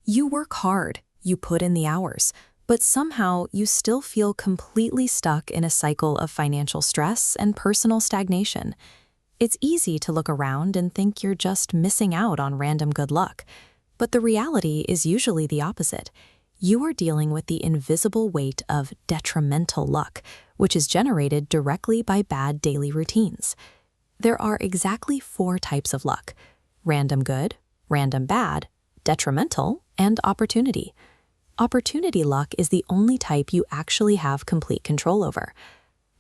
You work hard, you put in the hours, but somehow you still feel completely stuck in a cycle of financial stress and personal stagnation. It's easy to look around and think you're just missing out on random good luck, but the reality is usually the opposite. You are dealing with the invisible weight of detrimental luck, which is generated directly by bad daily routines. There are exactly 4 types of luck: random good, random bad, detrimental, and opportunity. Opportunity luck is the only type you actually have complete control over.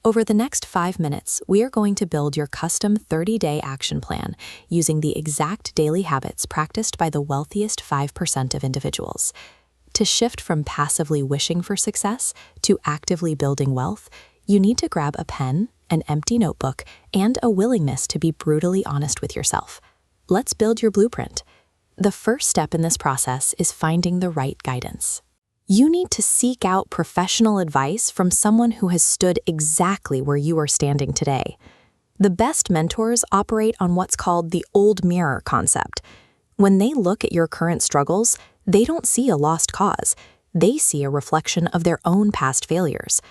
Over the next 5 minutes, we are going to build your custom 30-day action plan using the exact daily habits practiced by the wealthiest 5% of individuals. To shift from passively wishing for success to actively building wealth, you need to grab a pen, an empty notebook, and a willingness to be brutally honest with yourself. Let's build your blueprint. The first step in this process is finding the right guidance. You need to seek out professional advice from someone who has stood exactly where you are standing today. The best mentors operate on what's called the old mirror concept. When they look at your current struggles, they don't see a lost cause. They see a reflection of their own past failures.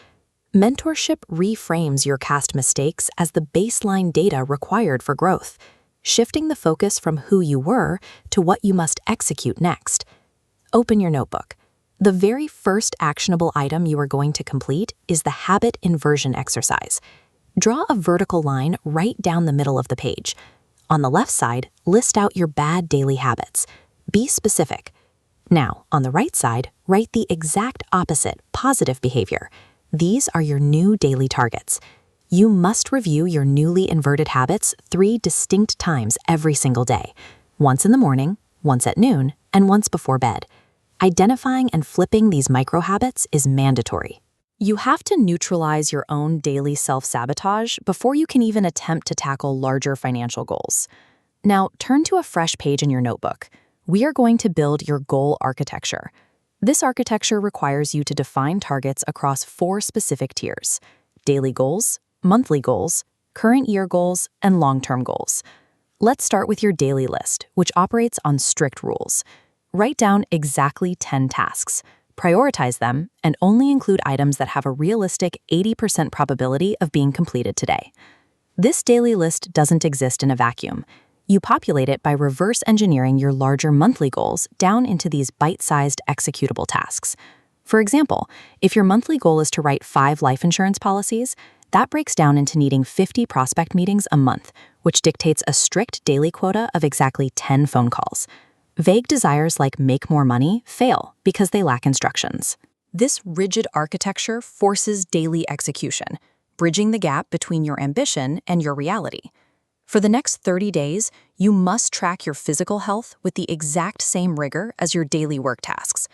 Mentorship reframes your past mistakes as the baseline data required for growth, shifting the focus from who you were to what you must execute next. Open your notebook. The very first actionable item you are going to complete is the habit inversion exercise. Draw a vertical line right down the middle of the page. On the left side, list out your bad daily habits. Be specific. Now, on the right side, write the exact opposite, positive behavior. These are your new daily targets. You must review your newly inverted habits 3 distinct times every single day. Once in the morning, once at noon, and once before bed. Identifying and flipping these micro-habits is mandatory. You have to neutralize your own daily self-sabotage before you can even attempt to tackle larger financial goals. Now, turn to a fresh page in your notebook. We are going to build your goal architecture. This architecture requires you to define targets across 4 specific tiers: daily goals, monthly goals, current year goals, and long-term goals. Let's start with your daily list, which operates on strict rules. Write down exactly 10 tasks, prioritize them, and only include items that have a realistic 80% probability of being completed today. This daily list doesn't exist in a vacuum. You populate it by reverse engineering your larger monthly goals down into these bite-sized executable tasks. For example, if your monthly goal is to write 5 life insurance policies, that breaks down into needing 50 prospect meetings a month, which dictates a strict daily quota of exactly 10 phone calls. Vague desires like make more money fail because they lack instructions. This rigid architecture forces daily execution, bridging the gap between your ambition and your reality. For the next 30 days, you must track your physical health with the exact same rigor as your daily work tasks.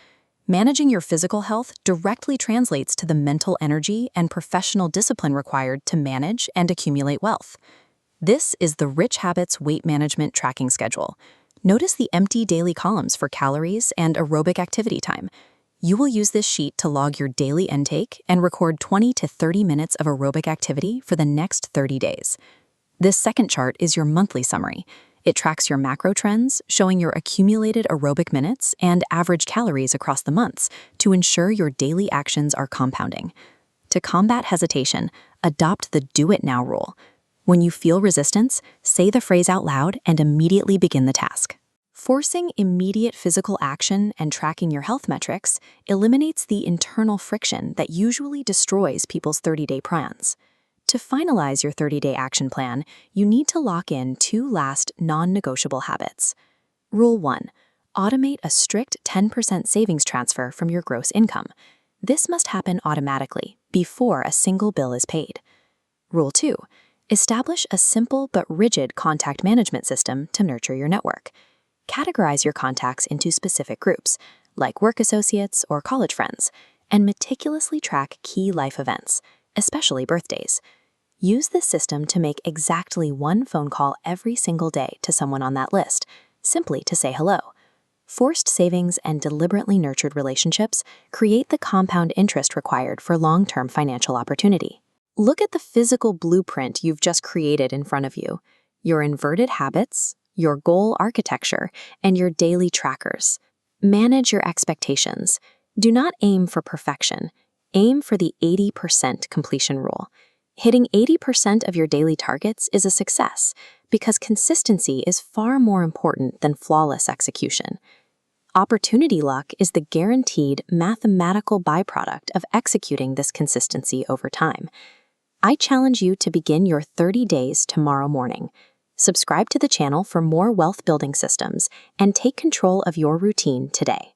Managing your physical health directly translates to the mental energy and professional discipline required to manage and accumulate wealth. This is the Rich Habits Weight Management Tracking Schedule. Notice the empty daily columns for calories and aerobic activity time. You will use this sheet to log your daily intake and record 20 to 30 minutes of aerobic activity for the next 30 days. This second chart is your monthly summary. It tracks your macro trends, showing your accumulated aerobic minutes and average calories across the months to ensure your daily actions are compounding. To combat hesitation, adopt the do it now rule. When you feel resistance, say the phrase out loud and immediately begin the task. Forcing immediate physical action and tracking your health metrics eliminates the internal friction that usually destroys people's 30-day plans. To finalize your 30-day action plan, you need to lock in 2 last non-negotiable habits. Rule 1. Automate a strict 10% savings transfer from your gross income. This must happen automatically before a single bill is paid. Rule 2. Establish a simple but rigid contact management system to nurture your network. Categorize your contacts into specific groups, like work associates or college friends, and meticulously track key life events, especially birthdays. Use this system to make exactly 1 phone call every single day to someone on that list, simply to say hello. Forced savings and deliberately nurtured relationships create the compound interest required for long-term financial opportunity. Look at the physical blueprint you've just created in front of you: your inverted habits, your goal architecture, and your daily trackers. Manage your expectations. Do not aim for perfection. Aim for the 80% completion rule. Hitting 80% of your daily targets is a success because consistency is far more important than flawless execution. Opportunity luck is the guaranteed mathematical byproduct of executing this consistency over time. I challenge you to begin your 30 days tomorrow morning. Subscribe to the channel for more wealth building systems and take control of your routine today.